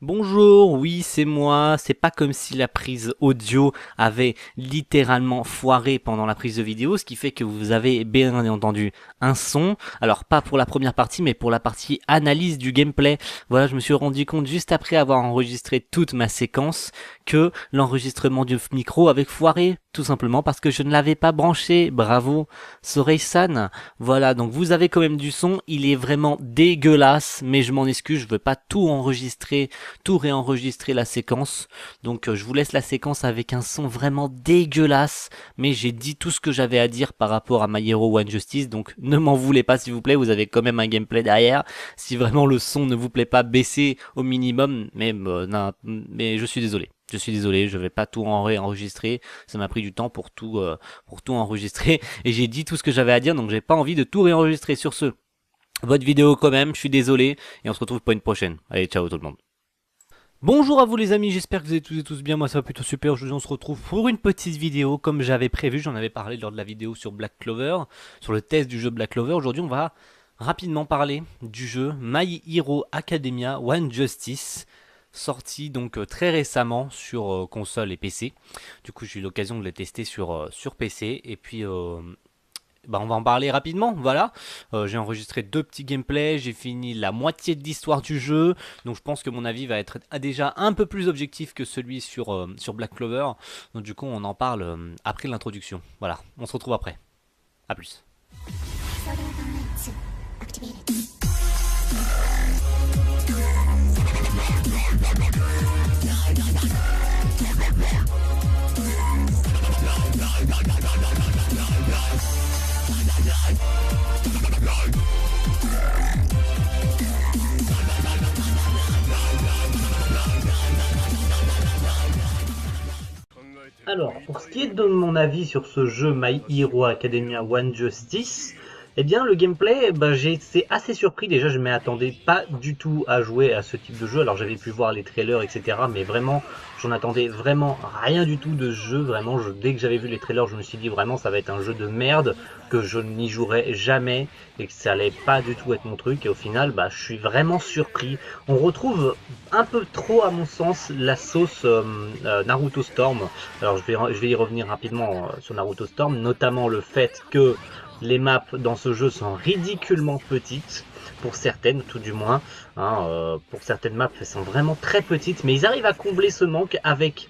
Bonjour, oui c'est moi, c'est pas comme si la prise audio avait littéralement foiré pendant la prise de vidéo, ce qui fait que vous avez bien entendu un son, alors pas pour la première partie mais pour la partie analyse du gameplay. Voilà, je me suis rendu compte juste après avoir enregistré toute ma séquence que l'enregistrement du micro avait foiré, tout simplement parce que je ne l'avais pas branché. Bravo Sorei-san. Voilà, donc vous avez quand même du son, il est vraiment dégueulasse, mais je m'en excuse, je veux pas tout réenregistrer la séquence. Donc je vous laisse la séquence avec un son vraiment dégueulasse, mais j'ai dit tout ce que j'avais à dire par rapport à My Hero One Justice, donc ne m'en voulez pas s'il vous plaît, vous avez quand même un gameplay derrière. Si vraiment le son ne vous plaît pas, baissez au minimum, mais, non, mais je suis désolé. Je suis désolé, je vais pas tout enregistrer. Ça m'a pris du temps pour tout enregistrer. Et j'ai dit tout ce que j'avais à dire, donc j'ai pas envie de tout réenregistrer. Sur ce, votre vidéo quand même, je suis désolé. Et on se retrouve pour une prochaine. Allez, ciao tout le monde. Bonjour à vous les amis, j'espère que vous allez tous et tous bien, moi ça va plutôt super. Aujourd'hui on se retrouve pour une petite vidéo comme j'avais prévu, j'en avais parlé lors de la vidéo sur Black Clover, sur le test du jeu Black Clover. Aujourd'hui on va rapidement parler du jeu My Hero Academia One Justice, sorti donc très récemment sur console et PC. Du coup j'ai eu l'occasion de le tester sur PC et puis on va en parler rapidement, voilà. J'ai enregistré deux petits gameplays, j'ai fini la moitié de l'histoire du jeu, donc je pense que mon avis va être déjà un peu plus objectif que celui sur Black Clover. Donc du coup on en parle après l'introduction. Voilà, on se retrouve après. A plus. Alors, pour ce qui est de mon avis sur ce jeu My Hero Academia One Justice, eh bien le gameplay, j'ai été assez surpris. Déjà, je ne m'attendais pas du tout à jouer à ce type de jeu. Alors j'avais pu voir les trailers, etc. Mais vraiment, j'en attendais vraiment rien du tout de ce jeu. Vraiment, dès que j'avais vu les trailers, je me suis dit vraiment ça va être un jeu de merde, que je n'y jouerai jamais et que ça allait pas du tout être mon truc. Et au final, je suis vraiment surpris. On retrouve un peu trop, à mon sens, la sauce Naruto Storm. Alors je vais y revenir rapidement sur Naruto Storm, notamment le fait que les maps dans ce jeu sont ridiculement petites, pour certaines tout du moins. Pour certaines maps, elles sont vraiment très petites, mais ils arrivent à combler ce manque avec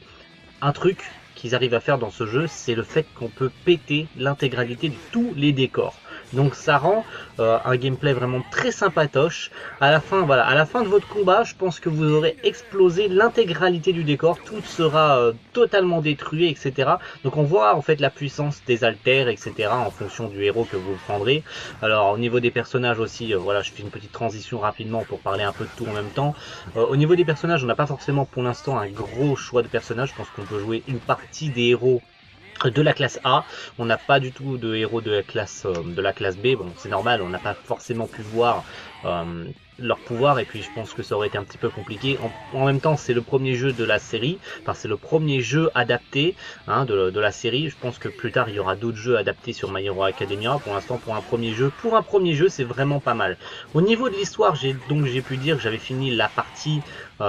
un truc qu'ils arrivent à faire dans ce jeu, c'est le fait qu'on peut péter l'intégralité de tous les décors. Donc ça rend un gameplay vraiment très sympatoche. À la fin, voilà, à la fin de votre combat, je pense que vous aurez explosé l'intégralité du décor, tout sera totalement détruit, etc. Donc on voit en fait la puissance des haltères, etc. en fonction du héros que vous prendrez. Alors au niveau des personnages aussi, voilà, je fais une petite transition rapidement pour parler un peu de tout en même temps. Au niveau des personnages, on n'a pas forcément pour l'instant un gros choix de personnages. Je pense qu'on peut jouer une partie des héros de la classe A, on n'a pas du tout de héros de la classe B. Bon, c'est normal, on n'a pas forcément pu voir leur pouvoir, et puis je pense que ça aurait été un petit peu compliqué. En même temps, c'est le premier jeu de la série, enfin c'est le premier jeu adapté de la série. Je pense que plus tard il y aura d'autres jeux adaptés sur My Hero Academia. Pour l'instant, pour un premier jeu, c'est vraiment pas mal. Au niveau de l'histoire, j'ai pu dire que j'avais fini la partie.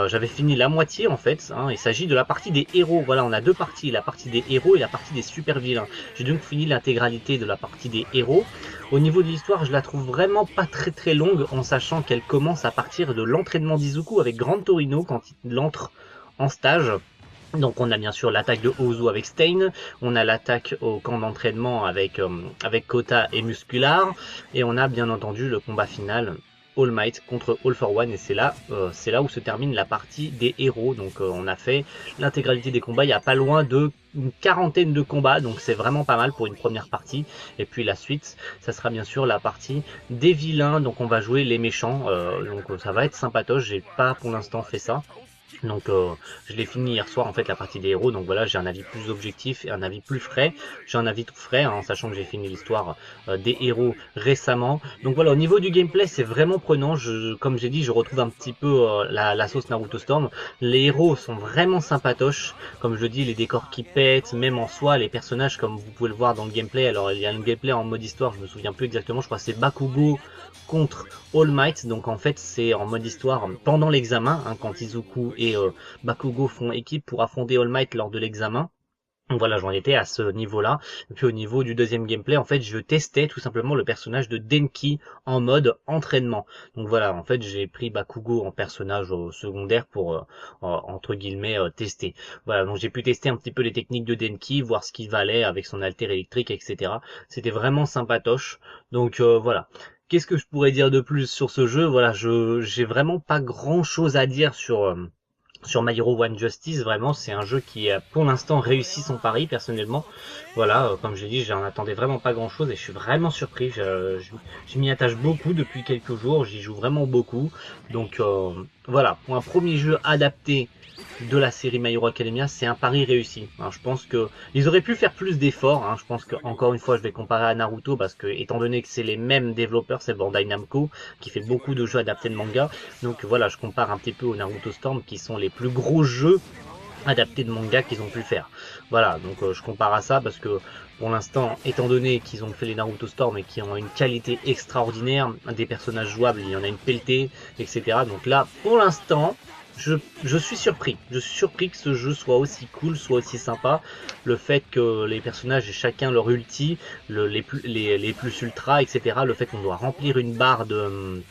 J'avais fini la moitié en fait. Il s'agit de la partie des héros. Voilà, on a deux parties, la partie des héros et la partie des super vilains. J'ai donc fini l'intégralité de la partie des héros. Au niveau de l'histoire, je la trouve vraiment pas très très longue, en sachant qu'elle commence à partir de l'entraînement d'Izuku avec Grand Torino quand il entre en stage. Donc on a bien sûr l'attaque de Ozu avec Stain, on a l'attaque au camp d'entraînement avec Kota et Muscular, et on a bien entendu le combat final All Might contre All for One, et c'est là où se termine la partie des héros. Donc on a fait l'intégralité des combats, il n'y a pas loin de une quarantaine de combats, donc c'est vraiment pas mal pour une première partie. Et puis la suite, ça sera bien sûr la partie des vilains, donc on va jouer les méchants, donc ça va être sympatoche. J'ai pas pour l'instant fait ça. Donc je l'ai fini hier soir en fait la partie des héros, donc voilà, j'ai un avis plus objectif et un avis plus frais. J'ai un avis tout frais, hein, en sachant que j'ai fini l'histoire des héros récemment. Donc voilà, au niveau du gameplay c'est vraiment prenant, comme j'ai dit je retrouve un petit peu la sauce Naruto Storm. Les héros sont vraiment sympatoches, comme je le dis, les décors qui pètent, même en soi, les personnages comme vous pouvez le voir dans le gameplay. Alors il y a un gameplay en mode histoire, je me souviens plus exactement, je crois que c'est Bakugo contre All Might, donc en fait c'est en mode histoire pendant l'examen, hein, quand Izuku et Bakugo font équipe pour affronter All Might lors de l'examen. Donc voilà, j'en étais à ce niveau-là. Et puis au niveau du deuxième gameplay, en fait, je testais tout simplement le personnage de Denki en mode entraînement. Donc voilà, en fait, j'ai pris Bakugo en personnage secondaire pour, entre guillemets, tester. Voilà, donc j'ai pu tester un petit peu les techniques de Denki, voir ce qu'il valait avec son alter électrique, etc. C'était vraiment sympatoche. Donc voilà. Qu'est-ce que je pourrais dire de plus sur ce jeu? Voilà, j'ai vraiment pas grand-chose à dire sur My Hero One Justice. Vraiment c'est un jeu qui a pour l'instant réussi son pari personnellement. Voilà, comme je l'ai dit, j'en attendais vraiment pas grand chose et je suis vraiment surpris. Je m'y attache beaucoup depuis quelques jours, j'y joue vraiment beaucoup. Donc voilà, pour un premier jeu adapté de la série My Hero Academia, c'est un pari réussi. Alors, je pense que ils auraient pu faire plus d'efforts. Hein. Je pense que encore une fois, je vais comparer à Naruto parce que étant donné que c'est les mêmes développeurs, c'est Bandai Namco qui fait beaucoup de jeux adaptés de manga. Donc voilà, je compare un petit peu au Naruto Storm qui sont les plus gros jeux adaptés de manga qu'ils ont pu faire. Voilà, donc je compare à ça parce que pour l'instant, étant donné qu'ils ont fait les Naruto Storm et qui ont une qualité extraordinaire, des personnages jouables, il y en a une pelletée, etc. Donc là, pour l'instant, je suis surpris. Je suis surpris que ce jeu soit aussi cool, soit aussi sympa. Le fait que les personnages aient chacun leur ulti, les plus ultra, etc. Le fait qu'on doit remplir une barre de...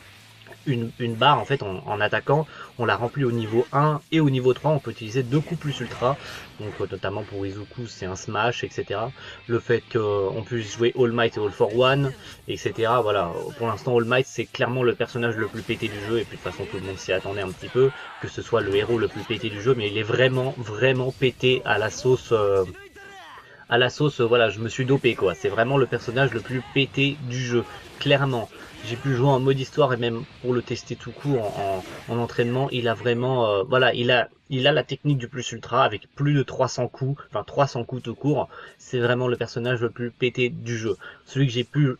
Une barre en fait en attaquant, on la remplit au niveau 1 et au niveau 3, on peut utiliser 2 coups plus ultra, donc notamment pour Izuku c'est un smash, etc. Le fait qu'on puisse jouer All Might et All for One, etc. Voilà, pour l'instant All Might c'est clairement le personnage le plus pété du jeu, et puis de toute façon tout le monde s'y attendait un petit peu, que ce soit le héros le plus pété du jeu, mais il est vraiment pété à la sauce... voilà, je me suis dopé quoi, c'est vraiment le personnage le plus pété du jeu, clairement. J'ai pu jouer en mode histoire et même pour le tester tout court en entraînement, il a vraiment, voilà, il a la technique du plus ultra avec plus de 300 coups, enfin 300 coups tout court, c'est vraiment le personnage le plus pété du jeu. Celui que j'ai pu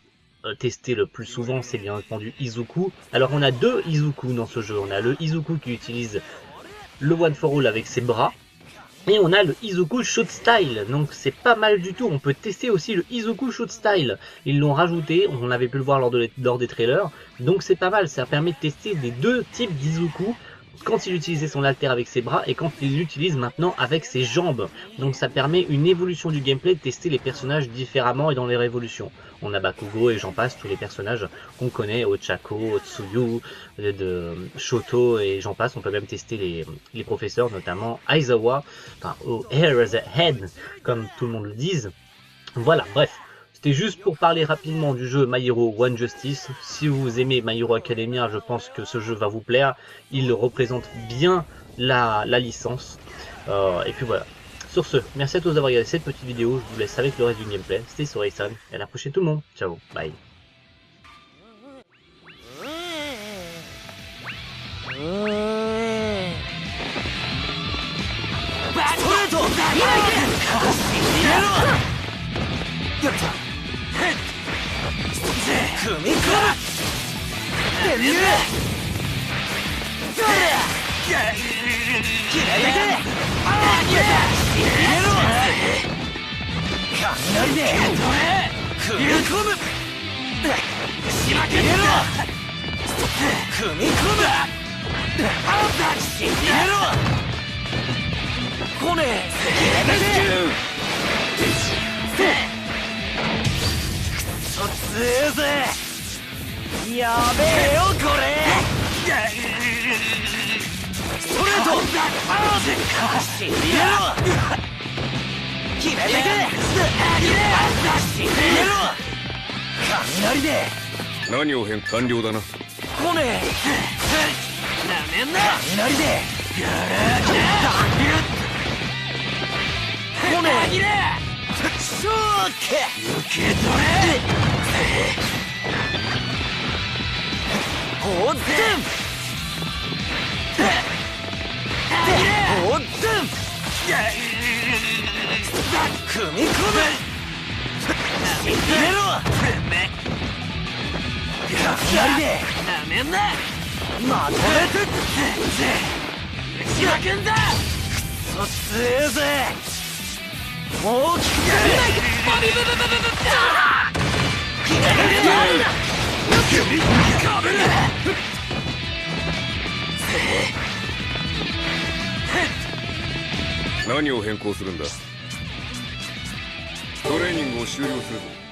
tester le plus souvent, c'est bien entendu Izuku. Alors on a deux Izuku dans ce jeu, on a le Izuku qui utilise le One for All avec ses bras, et on a le Izuku Shoot Style, donc c'est pas mal du tout. On peut tester aussi le Izuku Shoot Style. Ils l'ont rajouté, on avait pu le voir lors des trailers, donc c'est pas mal. Ça permet de tester les deux types d'Izuku, quand il utilisait son alter avec ses bras et quand il l'utilise maintenant avec ses jambes. Donc ça permet une évolution du gameplay, de tester les personnages différemment et dans les révolutions. On a Bakugo et j'en passe, tous les personnages qu'on connaît, Ochako, Tsuyu, de Shoto et j'en passe. On peut même tester les professeurs, notamment Aizawa, enfin Head, comme tout le monde le dise. Voilà, bref. C'était juste pour parler rapidement du jeu My Hero One Justice. Si vous aimez My Hero Academia, je pense que ce jeu va vous plaire. Il représente bien la licence. Et puis voilà. Sur ce, merci à tous d'avoir regardé cette petite vidéo. Je vous laisse avec le reste du gameplay. C'était Soraysan. Et à la prochaine tout le monde. Ciao, bye.やべえよこれストレート死ねろ決めてけ死ねろ雷で何を変完了だな来ねえなめんな雷で来ねえショーク受け取れほっぜん踏み込む入れろ雷でなめんなまとめて内くんだくそ強えぜ大きく何を変更するんだ。トレーニングを終了するぞ。